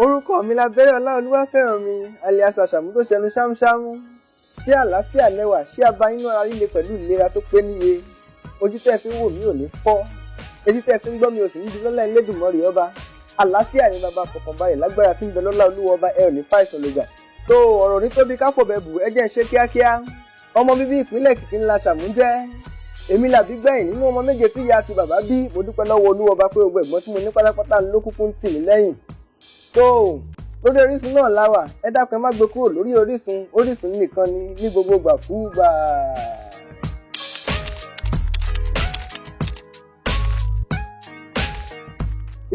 Orúkọ mi lábẹ́rẹ́ Ọláolúwafẹ́ràn mi alias Ashamu tó ṣẹnu ṣámúṣámú. Ṣé àlàáfíà lẹ́wà, ṣé aba inú ara líle pẹ̀lú ìlera tó pé níye. Ojú tẹ́ fi ń wò mí ò ní fọ́. Etí tẹ́ fi ń gbọ́ mi ò sì ní di lọ́lá Elédùmarè ọba. Àlàáfíà ni bàbá fọkànbalẹ̀ lágbára tí ń bẹ lọ́lá Olúwa ọba ẹ ò ní fàìsàn lògbà. Tó ọ̀rọ̀ ní tóbi káfọ̀bẹ̀ bù ẹ jẹ́ ń ṣe kíákíá. Ọmọ bíbí ìpínlẹ̀ Èkìtì ńlá Ashamu jẹ́. Èmi làbí gbẹ̀yìn nínú ọmọ méje tí ìyá àti bàbá bí. Mo dúpẹ́ lọ́wọ́ Olúwa ọba pé gbogbo ẹ̀gbọ́n tí mo ní pátápátá ló kúkú ń tì mí lẹ́yìn. Tó lórí Orísun náà láwà, ẹ dákun ẹ má gbé kúrò lórí Orísun nìkan ni ní gbogbo gbàkúgbà.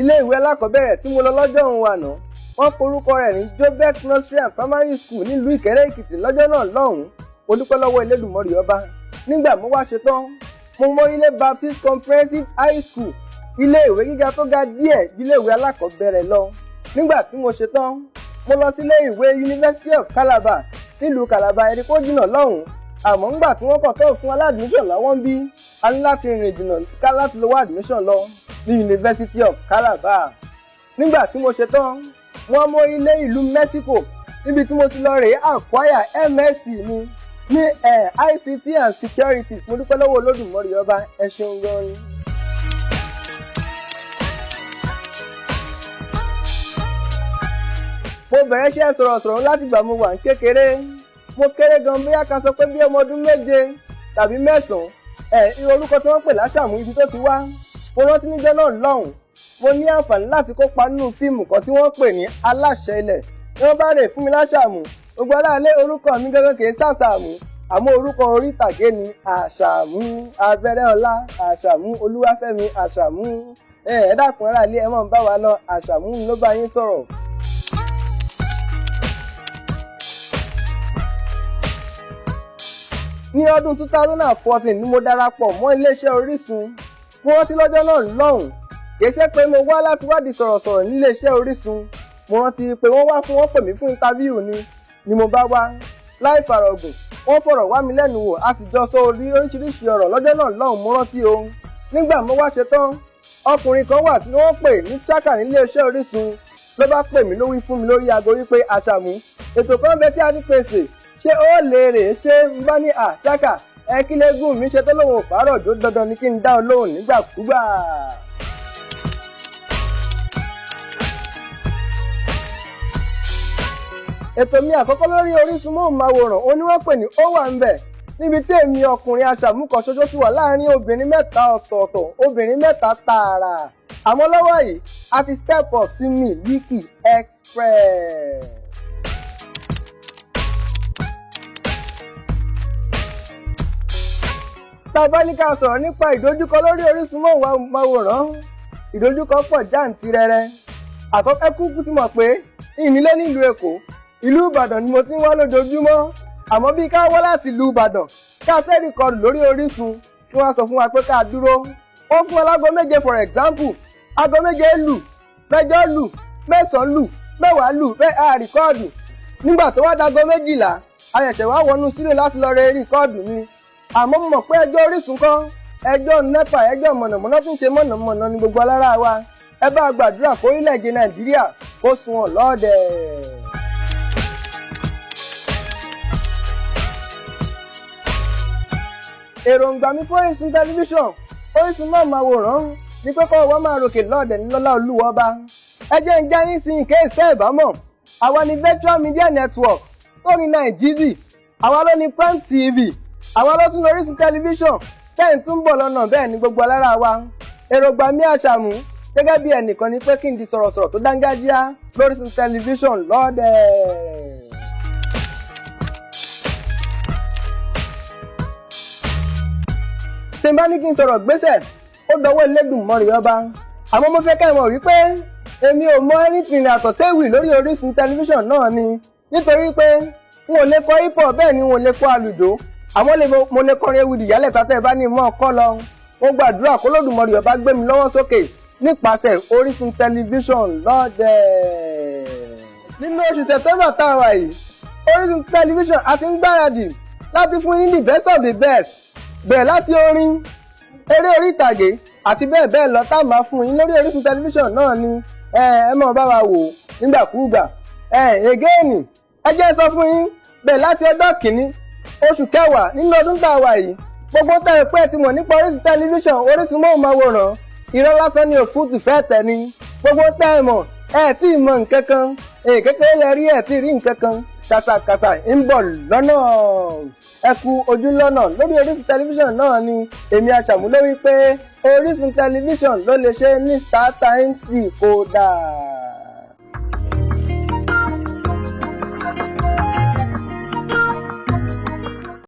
Ilé ìwé alákọ̀ọ́bẹ̀rẹ̀ tí mo lọ lọ́jọ́ òun àná, wọ́n porúkọ rẹ̀ ní Jobex Nursery and Primary School nílùú Ìkẹrẹ́ Èkìtì lọ́jọ́ náà lọ́hùn-ún. Mo dúpẹ́ lọ́wọ́ Elédùmarè ọba. Nígbà mo wá ṣetán, mo mọ ilé Baptist Comprehensive High School, ilé ìwé gíga tó ga díẹ̀ bí ilé ìwé alákọ̀ọ́bẹ̀rẹ̀ lọ. Nígbà tí mo ṣetán, mo lọ sí ilé ìwé University of Calabar nílùú Calabar ẹni kó jìnnà lọ́hùn-ún. Àmọ́ ńgbà tí wọ́n kọ̀ tó fún aládùmíṣàn láwọn bí, a ní láti rìn jìnnà ká láti lọ wá admission lọ ní University of Calabar. Nígbà tí mo ṣetán, wọ́n mọ ilé ìlú Mexico níbi tí mo ti lọ rèé acquire MSc mi ní ICT and Securities. Mo dúpẹ́ lọ́wọ́ Olódùmarè ọba, ẹ ṣeun gan ni. Mo bẹ̀rẹ̀ iṣẹ́ sọ̀rọ̀sọ̀rọ̀ láti gbà mo wà ní kékeré. Mo kéré gan bóyá ká sọ pé bí ọmọ ọdún 7 tàbí 9. Orúkọ tí wọ́n pè láṣàmú ibi tó ti wá. Mo rántí níjọ́ náà lọ́hùn. Mo ní àǹfààní láti kópa nínú fíìmù kan tí wọ́n pè ní Aláṣẹ Ilẹ̀. Wọ́n bá rè fún mi láṣàmú. Gbogbo aláàlẹ́ orúkọ mi gẹ́gẹ́ kìí ṣàṣàmú. Àmọ́ orúkọ orí ìtàgé ni Ashamu, Abẹ́rẹ́ Ọlá, Ashamu, Olúwafẹ́mi, Ashamu. Ẹ dákun aráalé ẹ mọ̀ bá wa lọ, Ashamu ló bá yín sọ̀rọ̀. Ní ọdún 2014 ni mo darapọ̀ mọ́ iléeṣẹ́ Orísun. Mo rántí lọ́jọ́ náà lọ́hùn. Kìí ṣe pé mo wá láti wádìí sọ̀rọ̀sọ̀rọ̀ níléeṣẹ́ Orísun. Mo rántí pé wọ́n pè mí fún interview ni mo bá wá. Láì fàrọ̀gùn, wọ́n fọ̀rọ̀ wá mi lẹ́nu wò, a sì jọ sọ oríṣiríṣi ọ̀rọ̀ lọ́jọ́ náà lọ́hùn. Mo rántí o. Nígbà mo wá ṣetán, ọkùnrin kan wà tí wọ́n pè ní Chaka níléeṣẹ́ Orísun. Ló bá pè mí lówí fún mi lórí aago wípé Ashamu, ètò kan bẹ tí a ti pèsè. Ṣé ó lè rè é ṣe ń bá ní Chaka kí lẹ́gùn mi ṣe tó lóun pàárọ̀ jó dandan ni kí n dá ọ lóhùn nígbàkúgbà. Ètò mi àkọ́kọ́ lórí Orísun móhùnmáwòrán ó ní wọ́n pè ní ó wà ń bẹ̀, níbi tí èmi ọkùnrin Ashamu kan ṣoṣo ti wà láàárín obìnrin 3 ọ̀tọ̀ọ̀tọ̀, obìnrin 3 tààrà. Àmọ́ lọ́wọ́ yìí a ti step up sí Miliki Express. Tàbá ní ká sọ̀rọ̀ nípa ìdojúkọ lórí Orísun móhùnmáwòrán, ìdojúkọ pọ̀ jàǹtìrẹrẹ. Àkọ́kọ́ kúkú ti mọ̀ pé ìnílé nílùú Èkó, ìlú Ìbàdàn ni mo ti ń wá lójoojúmọ́. Àmọ́ bí ká wá láti ìlú Ìbàdàn ká fẹ́ rìkọ̀dù lórí Orísun kí wọ́n sọ fún wa pé ká dúró. Wọ́n fún wa lágo 7 for example, aago 7 lù, 8 lù, 9 lù, 10 lù pé a rìkọ́ọ̀dù. Nígbà tó wá dago 12, a ṣẹ̀ṣẹ̀ wá wọnú sílé láti lọ rẹ rìkọ́ọ̀dù ni. Àmọ́ mo mọ̀ pé ẹjọ́ Orísun kọ́, ẹjọ́ NEPA, ẹjọ́ mọ̀nàmọ́ná tí ń ṣe mọ̀nàmọ́ná ni gbogbo alára wa. Ẹ bá gbàdúrà kó orílẹ̀-èdè Nàìjíríà kó sunwọ̀n lọ́ọ̀dẹ̀. Èròǹgbà mi fún Orisun tẹlifíṣàn, Orísun móhùnmáwòrán ní pé kọ́ wọ́n máa ròkè lọ́ọ̀dẹ̀ ní lọ́lá Olúwa ọba. Ẹ jẹ́ ń já yín sí ìké ìṣẹ́ ìbámọ̀. Àwa ni Virtual Media Network tó ní Nàìjíríà. Àwa ló ní Prime TV. Àwa ló tún Orísun tẹlifíṣàn tẹ́yìn tún bọ̀ lọ́nà bẹ́ẹ̀ ni gbogbo alára wa. Èròǹgbà mi Ashamu gẹ́gẹ́ bí ẹnìkan ni pé kí n di sọ̀rọ̀sọ̀rọ̀ tó dángájíá lórísun tẹlifíṣàn lọ́ọ̀dẹ̀. Tí n bá ní kí n sọ̀rọ̀ gbésẹ̀, ó dọwọ́ Elédùmarè ọba. Àmọ́ mo fẹ́ kẹ́ mọ̀ wípé èmi ò mọ anything àtọ̀ séwì lórí Orísun tẹlifíṣàn náà ni. Nítorí pé n ò lè kọ hip hop bẹ́ẹ̀ ni n ò lè kọ àlùjó. Àmọ́ mo lè kọrin ewì ìyálẹ̀ tàtẹ́ bá ní mọ́ ọkọ́ lọ. Mo gbàdúrà kó Olódùmarè ọba gbé mi lọ́wọ́ sókè nípasẹ̀ Orísun tẹlifíṣàn lọ́ọ̀dẹ̀. Nínú oṣù September tá a wà yìí, Orísun tẹlifíṣàn a ti ń gbáradì láti fún yín the best of the best. Bẹ̀rẹ̀ láti orin, eré orí ìtàgé àti bẹ́ẹ̀ bẹ́ẹ̀ lọ tá a máa fún yín lórí Orísun tẹlifíṣàn náà ni ẹ máa bá wa wò. nígbàkúùgbà. Again ẹ jẹ́ sọ fún yín bẹ́ẹ̀ láti ọjọ́ kìíní oṣù kẹwàá nínú ọdún tá a wà yìí gbogbo tẹ̀rẹ̀ pé ti mọ̀ nípa Orísun tẹlifíṣàn Orísun móhùnmáwòrán irọ́ lásán ni òfúùtù fẹ́ tẹ̀ ni gbogbo tẹ̀rẹ̀ mọ̀ tí ì mọ̀ nǹkan kan kékeré lẹ rí tí ì rí nǹkan kan kàtàkàtà ń bọ̀ lọ́nà ẹ kú ojú lọ́nà lórí Orísun tẹlifíṣàn náà ni èmi Ashamu ló wí pé Orísun tẹlifíṣàn ló lè ṣe ní Star Times kódà.